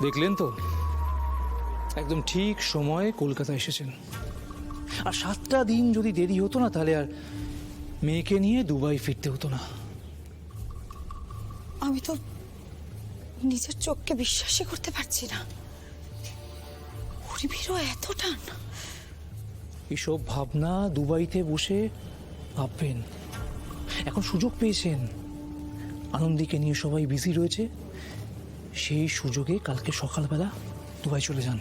দেখলেন তো, একদম ঠিক সময়ে কলকাতা এসেছেন। আর 7টা দিন যদি দেরি হতো না, তাহলে আর মেয়েকে নিয়ে দুবাই ফিরতে হতো না। আমি তো নিজের চোখকে বিশ্বাসই করতে পারছি না। উর্মিরও এত টান। এসব ভাবনা দুবাইতে বসে ভাববেন। এখন সুযোগ পেয়েছেন, আনন্দীকে নিয়ে সবাই বিজি রয়েছে, সেই সুযোগে কালকে সকালবেলা দুবাই চলে যান।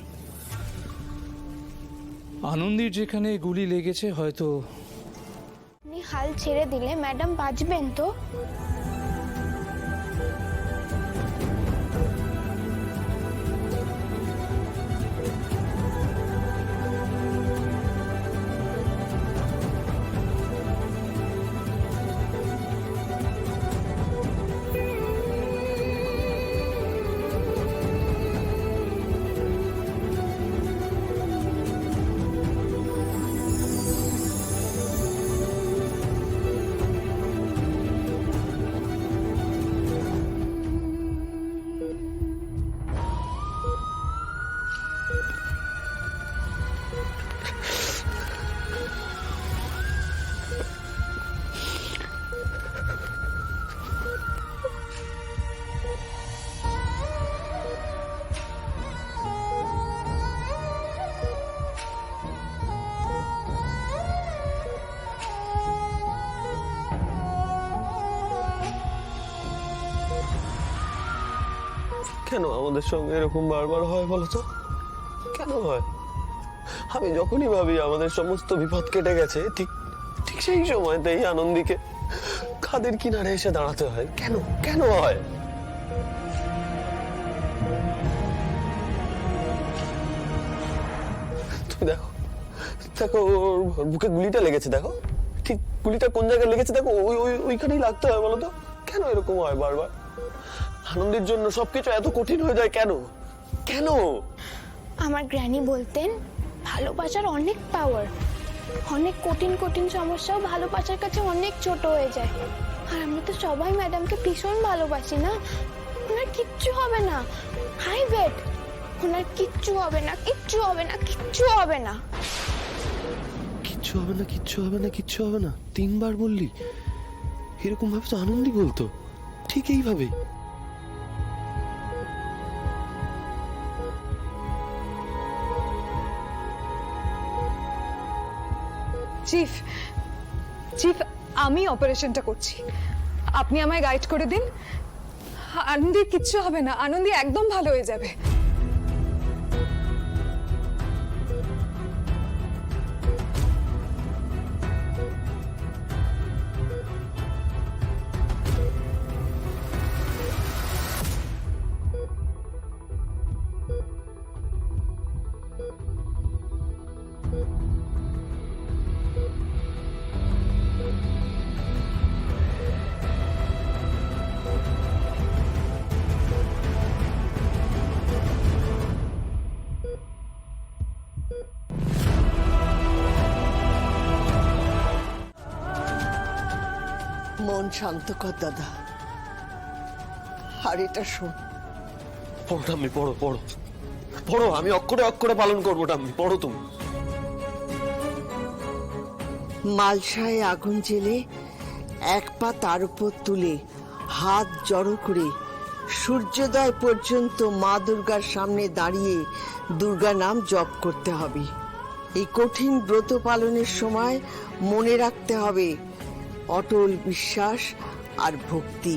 আনন্দীর যেখানে গুলি লেগেছে হয়তো। আপনি হাল ছেড়ে দিলে ম্যাডাম বাঁচবেন তো? কেন আমাদের সঙ্গে এরকম বারবার হয় বলতো? কেন হয়? আমি যখনই ভাবি আমাদের সমস্ত বিপদ কেটে গেছে, ঠিক ঠিক সেই সময়তেই আনন্দীকে খাদের কিনারে এসে দাঁড়াতে হয়। কেন কেন হয়? তুমি দেখো দেখো, ওর বুকে গুলিটা লেগেছে, দেখো ঠিক গুলিটা কোন জায়গায় লেগেছে, দেখো ওইখানেই লাগতে হয় বলতো। কেন এরকম হয় বারবার? আনন্দের জন্য সবকিছু এত কঠিন হয়ে যায় কেন? কেন? আমার গ্র্যানি বলতেন ভালোবাসার অনেক পাওয়ার, অনেক কঠিন কঠিন সমস্যাও ভালোবাসার কাছে অনেক ছোট হয়ে যায়। আর আমরা তো সবাই ম্যাডামকে ভীষণ ভালোবাসি না। ওনার কিচ্ছু হবে না, হাই বেট, ওনার কিচ্ছু হবে না, কিচ্ছু হবে না, কিচ্ছু হবে না। কিচ্ছু হবে না, কিচ্ছু হবে না, কিচ্ছু হবে না 3বার বললি? এরকম ভাবে তো আনন্দই বলতো, ঠিক এইভাবে। চিফ চিফ আমি অপারেশনটা করছি, আপনি আমায় গাইড করে দিন। আনন্দীর কিচ্ছু হবে না, আনন্দী একদম ভালো হয়ে যাবে। মন শান্ত কর দাদা, আর এটা শোন। পড়ো টাম্মি, পড়ো পড়ো পড়ো, আমি অক্ষরে অক্ষরে পালন করবো টাম্মি, পড়ো তুমি। মালসায় আগুন জেলে এক পা তার উপর তুলে হাত জড়ো করে সূর্যোদয় পর্যন্ত মা দুর্গার সামনে দাঁড়িয়ে দুর্গা নাম জপ করতে হবে। এই কঠিন ব্রত পালনের সময় মনে রাখতে হবে অটল বিশ্বাস আর ভক্তি।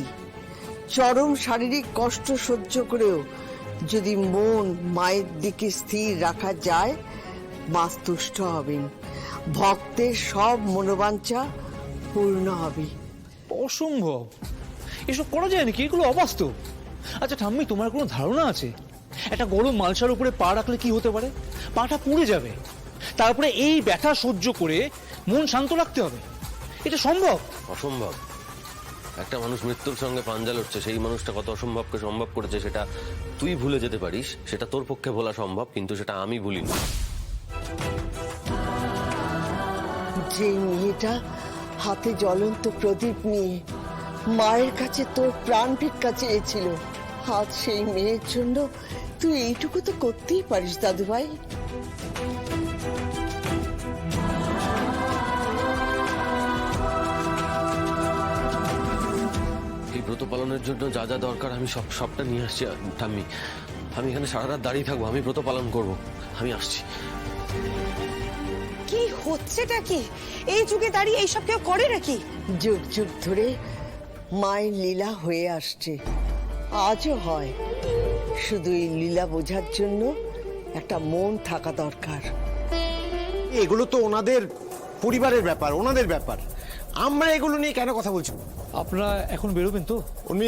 চরম শারীরিক কষ্ট সহ্য করেও যদি মন মায়ের দিকে স্থির রাখা যায়, মা তুষ্ট হবেন, ভক্তের সব মনোবাঞ্ছা পূর্ণ হবে। অসম্ভব, এসব করা যায় নাকি? এগুলো অবাস্তব। আচ্ছা ঠাম্মি, তোমার কোনো ধারণা আছে একটা গরম মালসার উপরে পা রাখলে কি হতে পারে? পাটা পুড়ে যাবে। তারপরে এই ব্যথা সহ্য করে মন শান্ত রাখতে হবে, এটা সম্ভব? অসম্ভব। একটা মানুষ মৃত্যুর সঙ্গে পাঞ্জা লড়ছে, সেই মানুষটা কত অসম্ভবকে সম্ভব করেছে সেটা তুই ভুলে যেতে পারিস, সেটা তোর পক্ষে ভোলা সম্ভব, কিন্তু সেটা আমি ভুলিনি। যে মেয়েটা হাতে জ্বলন্ত প্রদীপ নিয়ে মায়ের কাছে তোর প্রাণ ভিক্ষা চেয়েছিল, আজ সেই মেয়ের জন্য তুই এইটুকু তো করতেই পারিস দাদু ভাই। এই ব্রত পালনের জন্য যা যা দরকার আমি সবটা নিয়ে আসছি ঠাম্মি। আমি এখানে সারা রাত দাঁড়িয়ে থাকবো, আমি ব্রত পালন করব, আমি আসছি। কি হচ্ছেটা কি? এই যুগে দাঁড়িয়ে এইসব কেউ করে নাকি? যুগ যুগ ধরে মায়ের লীলা হয়ে আসছে, আজও হয়। শুধু এই লীলা বোঝার জন্য একটা মন থাকা দরকার। এগুলো তো ওনাদের পরিবারের ব্যাপার, ওনাদের ব্যাপার। আমরা এগুলো নিয়ে কেন কথা বলছি? আপনারা এখন বেরোবেন তো? উনি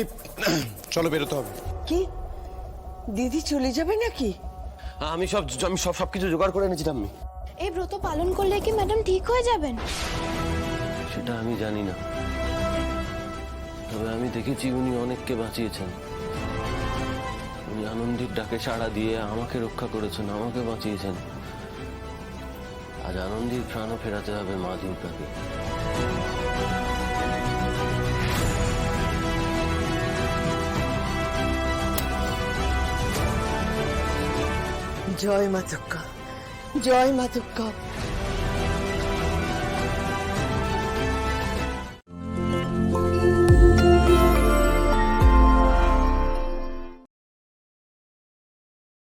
চলো, বেরোতে হবে। কি দিদি চলে যাবে নাকি? আমি সবকিছু জোগাড় করে এনেছি ঠাম্মি। এই ব্রত পালন করলে কি ম্যাডাম ঠিক হয়ে যাবেন? সেটা আমি জানি না, তবে আমি দেখেছি উনি অনেককে বাঁচিয়েছেন। উনি আনন্দীর ডাকে সাড়া দিয়ে আমাকে রক্ষা করেছেন, আমাকে বাঁচিয়েছেন। আজ আনন্দীর প্রাণও ফেরাতে হবে মা দুর্গাকে। জয় মা দুর্গা, জয় মা দুর্গা।